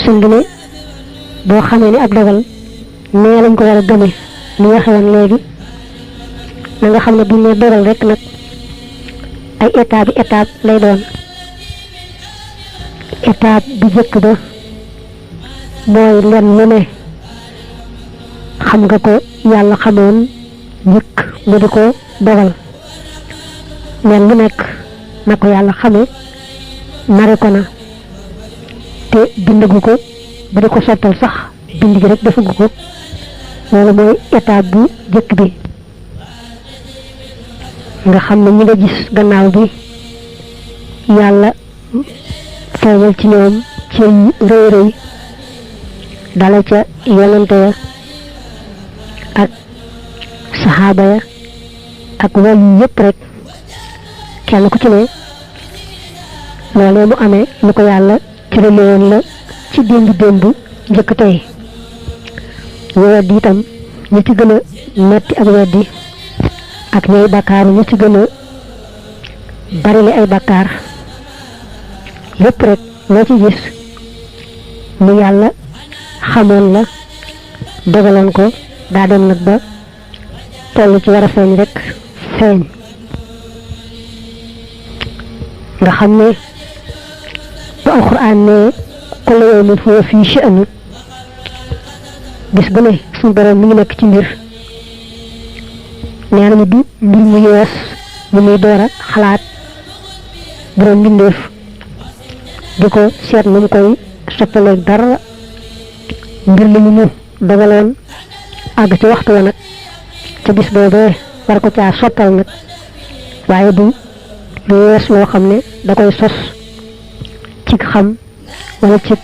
sëñ bi ne boo xamee ne ab dogal nee lañ ko war a gëme ni waxe woon léegi na nga xam ne buñ ne dogal rek nag ay étape lay doon. étape bu jëkk ba mooy len lu ne xam nga ko yàlla xamoon njëkk mu di ko dogal len lu nekk na ko yàlla xame nare ko na te bindagu ko ba di ko sottal sax bind gi rek defagu ko loolu mooy étape bu jëkk bi nga xam ne ñi nga gis gannaaw bi yàlla feeñal ci ñoom ci rëy rëy dala ca yonante ya ak saxaaba ya ak wàll yépp rek kenn ku ci ne loolee mu amee lu ko yàlla ci woon la ci démb njëkk tey ñu weddi itam ñi ci gën a metti ak weddi ak ñooy bakkaaru ñi ci gën a barile ay bakkaar lépp rek loo ci gis lu yàlla xamoon la dogaloon ko daa dem nag ba toll ci war a feeñ rek feeñ nga xam ne bu alxuraan ne kullu yawmin huwa fii sha'n bis bu ne suñu borom mi ngi nekk ci mbir nee nañu du mbir mu yees mu muy door a xalaat borom mbindeef di ko seet nu mu koy soppaleeg dara mbir li mu dogaloon àgg ci waxtu wa nag ca bis boobee war ko caa sottal nag waaye du lu yees loo xam ne da koy sos ci xam wala ci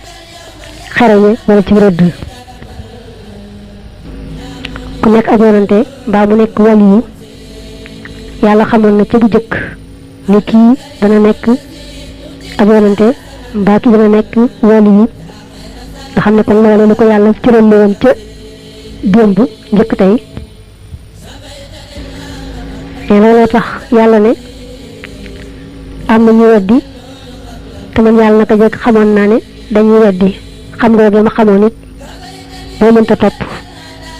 xereñe wala ci rëdd ku nekk ak yonante mbaa mu nekk wàll yi yàlla xamoon na ca bu jëkk ni kii dana nekk ak yonante mbaa kii dana nekk wàll yi nga xam ne kon loolu lu ko yàlla cëral woon ca démb njëkk tey te looloo tax yàlla ne am na ñu weddi te man yàlla naka jëkk xamoon naa ne dañuy weddi xam nga ma xamoon it boo mënta topp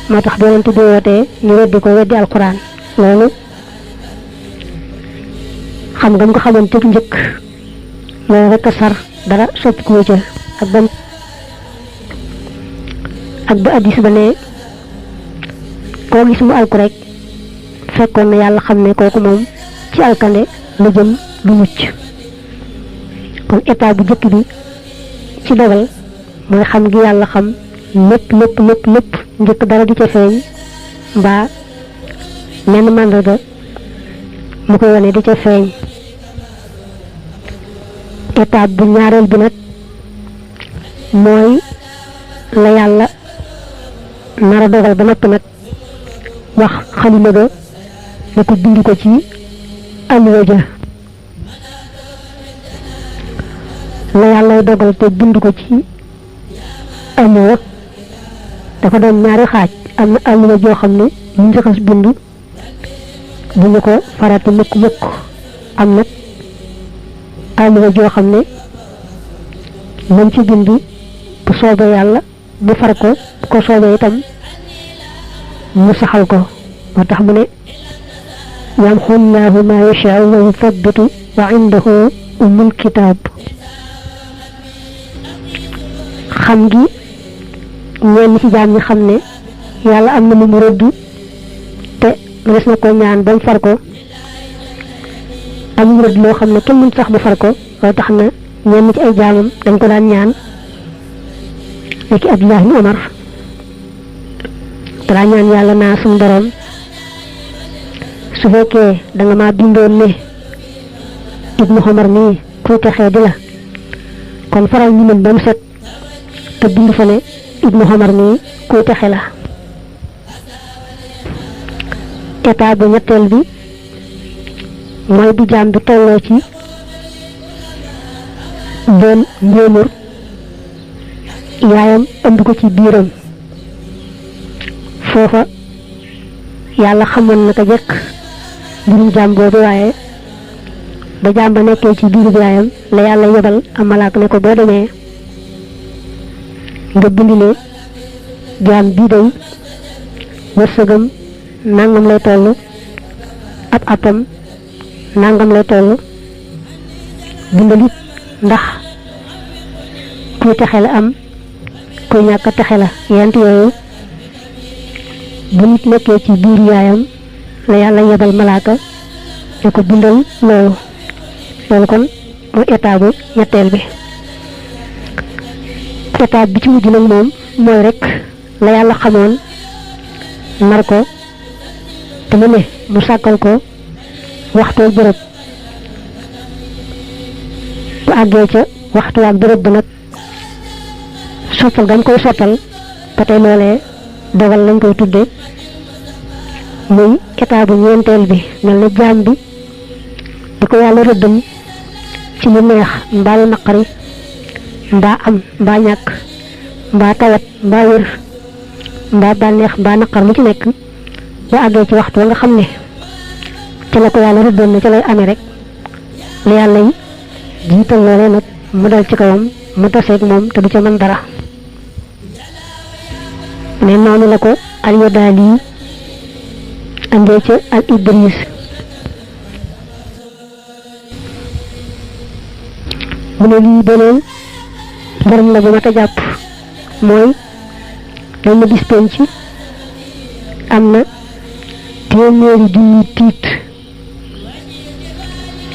moo tax boo leen tuddee wootee ñu weddi ko weddi alquran loolu xam nga mu ko xamoon te njëkk loolu rek a sar dara soppi ko ca ak ba addis ba ne koo gis mu alku rek fekkoon na yàlla xam ne kooku moom ci alkande lu jëm lu mucc kon état bu jëkk bi ci dogal mooy xam gi yàlla xam lépp njëkk dara di ca feeñ mbaa menn màndarga mu koy wane di ca feeñ état bu ñaareel bi nag mooy la yàlla nara dogal ba noppi nag wax xalima ga ne ko bind ko ci alluwa ja la yàlla dogal te bind ko ci alluwa dafa doon ñaari xaaj am na alluwa joo xam ne ñu njëxas bind bu ñu ko farati mukk am nag alluwa joo xam ne lañ ci bind bu soobee yàlla mu far ko bu ko soobee itam mu saxal ko moo tax mu ne yamhu llaahu maa yashaa'u wa yuthabbitu wa indahu ummul kitaab xam gi ñenn ci jaam ñi xam ne yàlla am na lu mu rëdd te des na ko ñaan ba mu far ko am rëdd loo xam ne kenn mënut sax mu far ko loo tax na ñenn ci ay jaamam dañ ko daan ñaan léegi Abdullah ibn Umar dara ñaan yàlla naa suñu borom su fekkee da nga maa bindoon ne Ibnu Umar nii kuy texee di la kon faral ñu mën ba mu set te bind fa ne Ibnu Umar nii kuy texe la état bu ñetteel bi mooy bi jaam bi tolloo ci doon njéemur yaayam ëmb ko ci biiram foofa yàlla xamoon na ko jëkk mbirum jaam boobu waaye ba jaam ba nekkee ci biiru yaayam la yàlla yebal am malaak ne ko boo demee nga bindile jaam bi day wërsëgam nangam lay tollu ab atam nangam lay tollu bindalit ndax kuy taxe la am kuy ñàkk taxe la yent yooyu bu nit nekkee ci biir yaayam la yàlla yebal malaaka ne ko bindal loolu kon mooy état bu ñetteel bi état bi ci mujj nag moom mooy rek la yàlla xamoon nar ko te mu ne mu sàkkal ko waxtoo bërëb bu àggee ca waxtu ak bërëb ba nag sottal gam koy sottal ba tey loolee dogal lañ koy tudde muy état bu ñeenteel bi mel na jaam bi di ko yàlla rëddam ci lu neex mbaa lu naqari mbaa am mbaa ñàkk mbaa tawat mbaa wér mbaa bànneex mbaa naqar lu ci nekk bu àggee ci waxtu nga xam ne ca la ko yàlla rëddoon na ca lay amee rek la yàlla yi jiital loolee nag mu dal ci kawam mu taseeg moom te du ca mën dara ne noonu la ko al Yadaali andee ca al Idris mu ne lii beneen borom la bu mat a jàpp mooy dañ na bis penc am na téeméeri junni tiit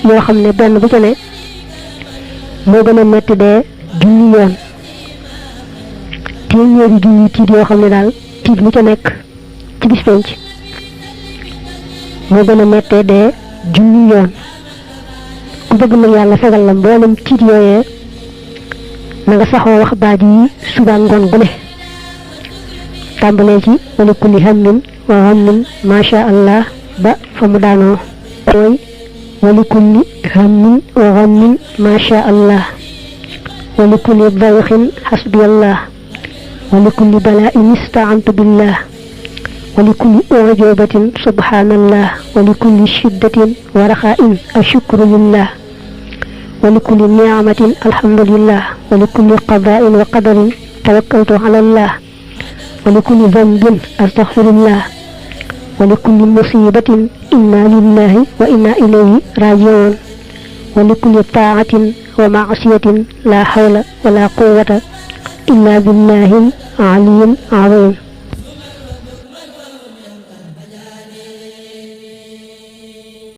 yoo xam ne benn bu ca ne moo gën a metti dee junni yoon téeméeri junni tiit yoo xam ne daal tiit mu ca nekk ci bis penc moo gën a mettee dee junni yoon ku bëgg nag yàlla fegal la mboolem tiit yooyee na nga saxoo wax baat yi suba ngoon gu ne tàmbalee ci wala kulli hammin wa hammin masha Allah ba fa mu daanoo mooy wala kulli hammin wa hammin masha Allah wala kulli dayxin hasbi Allah wala kulli bala'in ista'antu billah wala kulli ujubatin subhanallah wala kulli shiddatin wa raxa'in ashukru lillah ولكل نعمة الحمد لله ولكل قضاء وقدر توكلت على الله ولكل ذنب أستغفر الله ولكل مصيبة إنا لله وإنا إليه راجعون ولكل طاعة ومعصية لا حول ولا قوة إلا بالله العلي العظيم